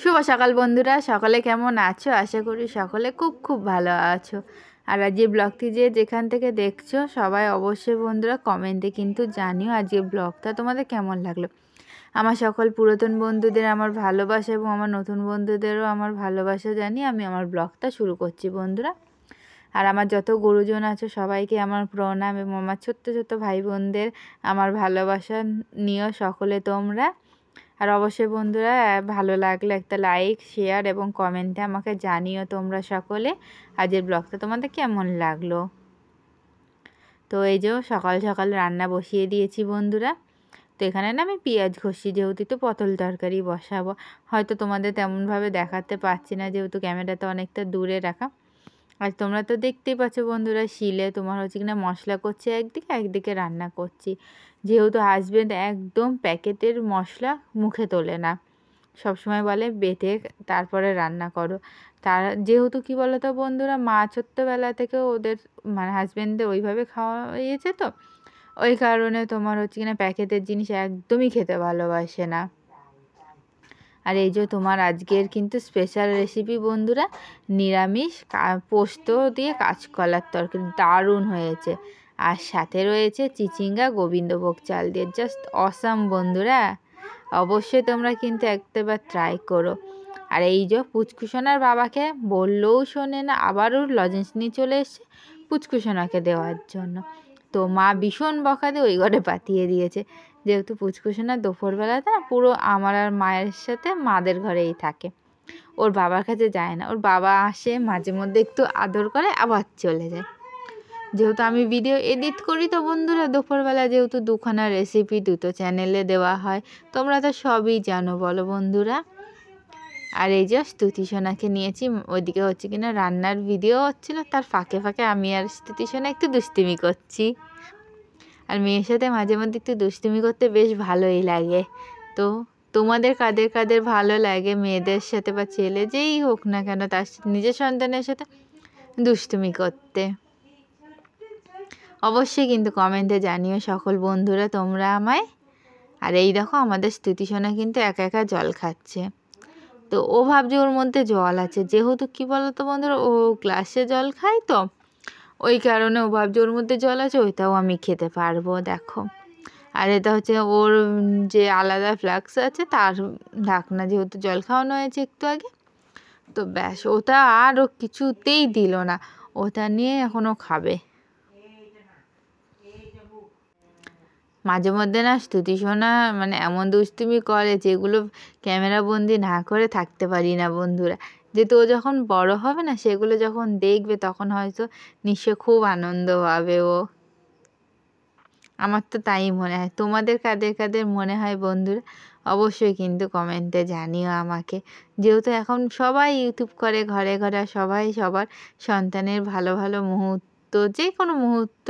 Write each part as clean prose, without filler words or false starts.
শুভ সকাল বন্ধুরা, সকলে কেমন আছো? আশা করি সকলে খুব খুব ভালো আছো। আর আজকে ব্লগটি যেখান থেকে দেখছো সবাই অবশ্যই বন্ধুরা কমেন্টে কিন্তু জানিও আজকে ব্লগটা তোমাদের কেমন লাগলো। আমার সকল পুরাতন বন্ধুদের আমার ভালোবাসা এবং আমার নতুন বন্ধুদেরও আমার ভালোবাসা জানিয়ে আমি আমার ব্লগটা শুরু করছি বন্ধুরা। আর আমার যত গুরুজন আছে সবাইকে আমার প্রণাম এবং আমার ছোট্ট ছোট্ট ভাই বোনদের আমার ভালোবাসা নিও সকলে তোমরা। আর অবশ্যই বন্ধুরা ভালো লাগলে একটা লাইক, শেয়ার এবং কমেন্টে আমাকে জানিও তোমরা সকলে আজকের ব্লগটা তোমাদের কেমন লাগলো। তো এই যে সকাল সকাল রান্না বসিয়ে দিয়েছি বন্ধুরা। তো এখানে না আমি পেঁয়াজ ঘষি, যেহেতু তো পটল তরকারি বসাবো। হয়তো তোমাদের তেমনভাবে দেখাতে পারছি না যেহেতু ক্যামেরাটা অনেকটা দূরে রাখা। আর তোমরা তো দেখতেই পাচ্ছ বন্ধুরা, শিলে তোমার হচ্ছে কিনা মশলা করছে একদিকে, একদিকে রান্না করছি। যেহেতু হাজবেন্ড একদম প্যাকেটের মশলা মুখে তোলে না, সবসময় বলে বেটে তারপরে রান্না করো। তার যেহেতু কি বলো তো বন্ধুরা, মা ছোট্টবেলা থেকে ওদের মানে হাজবেন্ডদের ওইভাবে খাওয়াইয়েছে, তো ওই কারণে তোমার হচ্ছে কিনা প্যাকেটের জিনিস একদমই খেতে ভালোবাসে না। আর এই যে তোমার আজকের কিন্তু স্পেশাল রেসিপি বন্ধুরা, নিরামিষ পোস্ত দিয়ে কাঁচকলার তরকারি, দারুণ হয়েছে। আর সাথে রয়েছে চিচিঙ্গা গোবিন্দভোগ চাল দিয়ে, জাস্ট অসাম বন্ধুরা। অবশ্যই তোমরা কিন্তু একটাবার ট্রাই করো। আর এই যে পুচকুসোনার বাবাকে বললেও শোনে না, আবারও লজেন্স নিয়ে চলে এসছে পুচকুসোনাকে দেওয়ার জন্য। তো মা ভীষণ বকা দিয়ে ওই ঘরে পাঠিয়ে দিয়েছে, যেহেতু পুচকুসোনা দুপুরবেলাতে পুরো আমার আর মায়ের সাথে মাদের ঘরেই থাকে, ওর বাবার কাছে যায় না। ওর বাবা আসে মাঝে মধ্যে একটু আদর করে আবার চলে যায়। যেহেতু আমি ভিডিও এডিট করি তো বন্ধুরা, দুপুরবেলা যেহেতু দুখানা রেসিপি দুটো চ্যানেলে দেওয়া হয়, তোমরা তো সবই জানো বলো বন্ধুরা। আর এই যে স্তুতিসোনাকে নিয়েছি, ওইদিকে হচ্ছে কিনা রান্নার ভিডিও হচ্ছিলো, তার ফাঁকে ফাঁকে আমি আর স্তুতিসোনা একটু দুষ্টুমি করছি। আর মেয়ের সাথে মাঝে মধ্যে একটু দুষ্টুমি করতে বেশ ভালোই লাগে। তো তোমাদের কাদের কাদের ভালো লাগে মেয়েদের সাথে বা ছেলে যেই হোক না কেন তার নিজের সন্তানের সাথে দুষ্টুমি করতে? অবশ্যই কিন্তু কমেন্টে জানিও সকল বন্ধুরা তোমরা আমায়। আর এই দেখো আমাদের স্তুতিসোনা কিন্তু একা একা জল খাচ্ছে। তো ও ভাবছে ওর মধ্যে জল আছে, যেহেতু কি বলতো বন্ধুরা, ও গ্লাসে জল খায়, তো ওই কারণে ও ভাবছে ওর মধ্যে জল আছে, ওইটাও আমি খেতে পারবো। দেখো, আর এটা হচ্ছে ওর যে আলাদা ফ্লাক্স আছে তার ঢাকনা, যেহেতু জল খাওয়ানো হয়েছে একটু আগে, তো ব্যাস ওটা আর ও কিছুতেই দিল না, ওটা নিয়ে এখনও খাবে। মাঝে মধ্যে না স্তুতিসোনা মানে এমন দুষ্টুমি করে যেগুলো ক্যামেরা বন্দি না করে থাকতে পারি না বন্ধুরা। যেহেতু ও যখন বড় হবে না, সেগুলো যখন দেখবে তখন হয়তো নিশ্চয় খুব আনন্দ পাবে ও। আমার তো তাই মনে হয়। তোমাদের কাদের কাদের মনে হয় বন্ধুরা অবশ্যই কিন্তু কমেন্টে জানিও আমাকে। যেহেতু এখন সবাই ইউটিউব করে ঘরে ঘরে, সবাই সবার সন্তানের ভালো ভালো মুহূর্ত, যে কোনো মুহূর্ত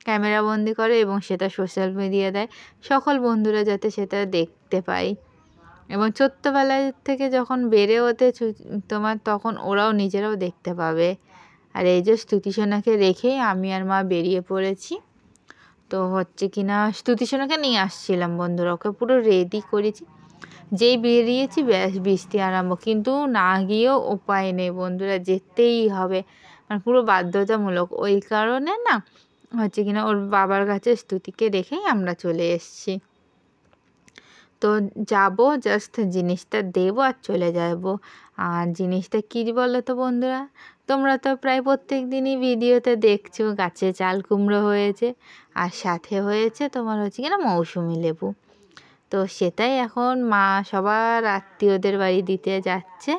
ক্যামেরাবন্দি করে এবং সেটা সোশ্যাল মিডিয়া দেয়, সকল বন্ধুরা যাতে সেটা দেখতে পায়। এবং ছোট্টবেলা থেকে যখন বেড়ে ওঠে তোমার, তখন ওরাও নিজেরাও দেখতে পাবে। আর এই যে স্তুতিসোনাকে রেখেই আমি আর মা বেরিয়ে পড়েছি। তো হচ্ছে কিনা স্তুতিসোনাকে নিয়ে আসছিলাম বন্ধুরা, ওকে পুরো রেডি করেছি। যেই বেরিয়েছি ব্যাস বৃষ্টি আরম্ভ, কিন্তু না গিয়েও উপায় নেই বন্ধুরা, যেতেই হবে, মানে পুরো বাধ্যতামূলক। ওই কারণে না হচ্ছে কিনা ওর বাবার কাছে স্তুতিকে রেখেই আমরা চলে এসেছি। তো যাব, জাস্ট জিনিসটা দেবো আর চলে যাব। আর জিনিসটা কী বলো তো বন্ধুরা, তোমরা তো প্রায় প্রত্যেক দিনই ভিডিওতে দেখছো গাছে চাল কুমড়ো হয়েছে, আর সাথে হয়েছে তোমার হচ্ছে কিনা মৌসুমি লেবু। তো সেটাই এখন মা সবার আত্মীয়দের বাড়ি দিতে যাচ্ছে।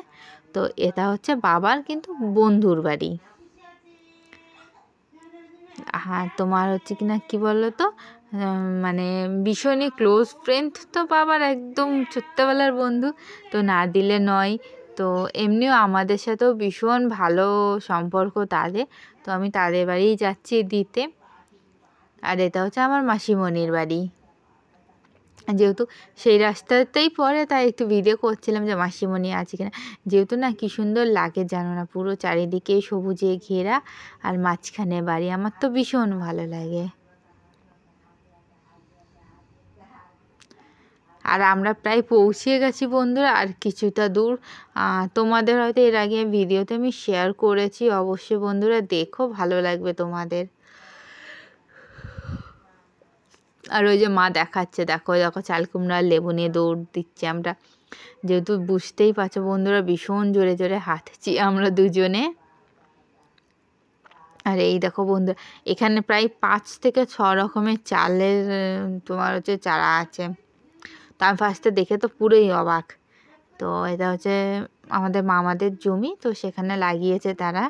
তো এটা হচ্ছে বাবার কিন্তু বন্ধুর বাড়ি। আর তোমার হচ্ছে কিনা কি বলো তো, মানে ভীষণই ক্লোজ ফ্রেন্ড তো বাবার, একদম ছোট্টবেলার বন্ধু, তো না দিলে নয়। তো এমনিও আমাদের সাথেও ভীষণ ভালো সম্পর্ক তাদের, তো আমি তাদের বাড়িই যাচ্ছি দিতে। আর এটা হচ্ছে আমার মাসিমণির বাড়ি, যেহেতু সেই রাস্তাতেই পড়ে তাই একটু ভিডিও করছিলাম যে মাসিমণি আছে কিনা। যেহেতু না কি সুন্দর লাগে জানো না, পুরো চারিদিকে সবুজে ঘেরা আর মাঝখানে বাড়ি, আমার তো ভীষণ ভালো লাগে। আর আমরা প্রায় পৌঁছে গেছি বন্ধুরা, আর কিছুটা দূর। তোমাদের হয়তো এর আগে ভিডিওতে আমি শেয়ার করেছি, অবশ্যই বন্ধুরা দেখো, ভালো লাগবে তোমাদের। আর ওই যে মা দেখাচ্ছে, দেখো দেখো চাল কুমড়া লেবু নিয়ে দৌড় দিচ্ছি আমরা, যেহেতু বুঝতেই পারছো বন্ধুরা ভীষণ জোরে জোরে হাঁটছি আমরা দুজনে। আর এই দেখো বন্ধু, এখানে প্রায় 5 থেকে 6 রকমের চালের তোমার হচ্ছে চারা আছে। তো আমি ফার্স্টে দেখে তো পুরোই অবাক। তো এটা হচ্ছে আমাদের মামাদের জমি, তো সেখানে লাগিয়েছে তারা।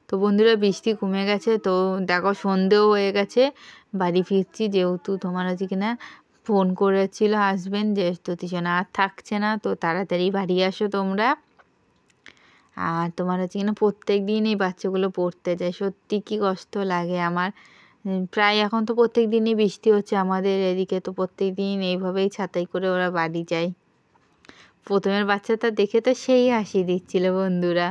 তো বন্ধুরা বৃষ্টি কমে গেছে, তো দেখো সন্ধেও হয়ে গেছে, বাড়ি ফিরছি। যেহেতু তোমার হচ্ছে কিনা ফোন করেছিল হাজবেন্ড যে জ্যোতিষণা আর থাকছে না, তো তাড়াতাড়ি বাড়ি আসো তোমরা। আর তোমার হচ্ছে কিনা প্রত্যেক দিন এই বাচ্চাগুলো পড়তে যায়, সত্যি কি কষ্ট লাগে আমার। প্রায় এখন তো প্রত্যেক দিনই বৃষ্টি হচ্ছে আমাদের এদিকে, তো প্রত্যেক দিন এইভাবেই ছাতাই করে ওরা বাড়ি যায়। প্রথমের বাচ্চাটা দেখে তো সেই হাসি দিচ্ছিল বন্ধুরা।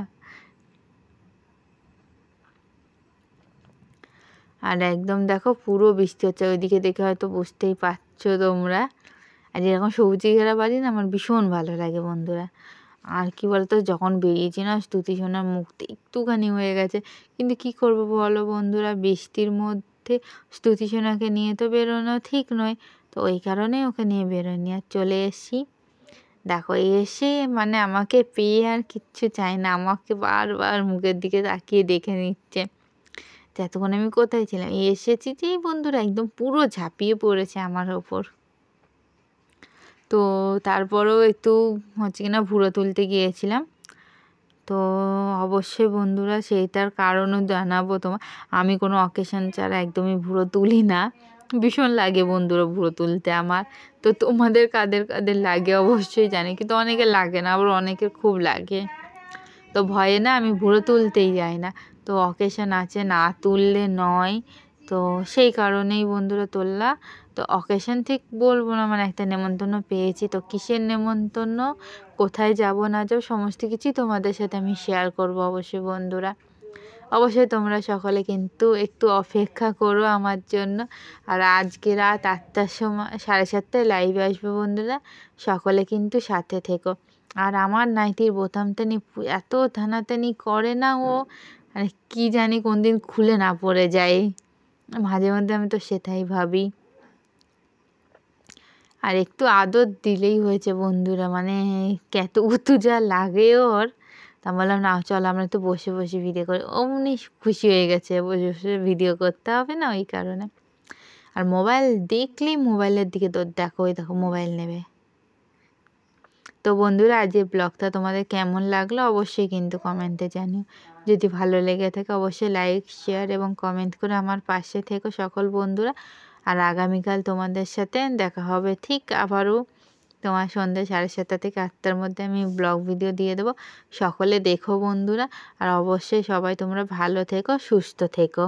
আর একদম দেখো পুরো বৃষ্টি হচ্ছে, ওইদিকে দেখে হয়তো বুঝতেই পারছো তোমরা। আর এরকম সবজি ঘেরা বাড়ি না আমার ভীষণ ভালো লাগে বন্ধুরা। আর কি বলতো, যখন বেরিয়েছি না স্তুতি সোনার মুখটা একটুখানি হয়ে গেছে, কিন্তু কি করব বলো বন্ধুরা, বৃষ্টির মধ্যে স্তুতি সোনাকে নিয়ে তো বেরোনো ঠিক নয়, তো ওই কারণে ওকে নিয়ে বেরোনি। আর চলে এসেছি, দেখো এসে মানে আমাকে পেয়ে আর কিচ্ছু চাই না, আমাকে বারবার মুখের দিকে তাকিয়ে দেখে নিচ্ছে যে এতক্ষণ আমি কোথায় ছিলাম। এসেছি যেই বন্ধুরা একদম পুরো ঝাঁপিয়ে পড়েছে আমার ওপর। তো তারপরেও একটু হচ্ছে কিনা ভুঁড়ো তুলতে গিয়েছিলাম, তো অবশ্যই বন্ধুরা সেইটার কারণও জানাবো তোমার। আমি কোনো অকেশন ছাড়া একদমই ভুঁড়ো তুলি না, ভীষণ লাগে বন্ধুরা ভুঁড়ো তুলতে আমার। তো তোমাদের কাদের কাদের লাগে অবশ্যই জানি, কিন্তু অনেকের লাগে না, আবার অনেকের খুব লাগে। তো ভয়ে না আমি ভুঁড়ো তুলতেই যাই না, তো অকেশন আছে না তুললে নয়, তো সেই কারণেই বন্ধুরা তোলা। তো অকেশন ঠিক বলবো না, মানে একটা নেমন্তন্ন পেয়েছি, তো কিসের নেমন্তন্ন, কোথায় যাব না যাব সমস্ত কিছুই তোমাদের সাথে আমি শেয়ার করব অবশ্যই বন্ধুরা। অবশ্যই তোমরা সকলে কিন্তু একটু অপেক্ষা করো আমার জন্য। আর আজকে রাত 8টার সময় 7:30টায় লাইভে আসবে বন্ধুরা, সকলে কিন্তু সাথে থেকো। আর আমার নাইটির বোতামটা নিয়ে এত টানাটানি করে না ও, মানে কী জানি কোন দিন খুলে না পড়ে যায়, মাঝে মধ্যে আমি তো সেটাই ভাবি। আর একটু আদর দিলেই হয়েছে বন্ধুরা, মানে ক্যাতুকুতু যা লাগে ওর। তা বললাম না চল আমরা একটু বসে বসে ভিডিও করি, অমনি খুশি হয়ে গেছে, বসে বসে ভিডিও করতে হবে না ওই কারণে। আর মোবাইল দেখলেই মোবাইলের দিকে তো দেখো, ওই দেখো মোবাইল নেবে। তো বন্ধুরা আজ এই ব্লগটা তোমাদের কেমন লাগলো অবশ্যই কিন্তু কমেন্টে জানিও। যদি ভালো লেগে থাকে অবশ্যই লাইক শেয়ার এবং কমেন্ট করে আমার পাশে থেকো সকল বন্ধুরা। আর আগামীকাল তোমাদের সাথে দেখা হবে ঠিক আবারও তোমার সন্ধ্যে 7:30 থেকে 8টার মধ্যে আমি ব্লগ ভিডিও দিয়ে দেবো, সকলে দেখো বন্ধুরা। আর অবশ্যই সবাই তোমরা ভালো থেকো, সুস্থ থেকো।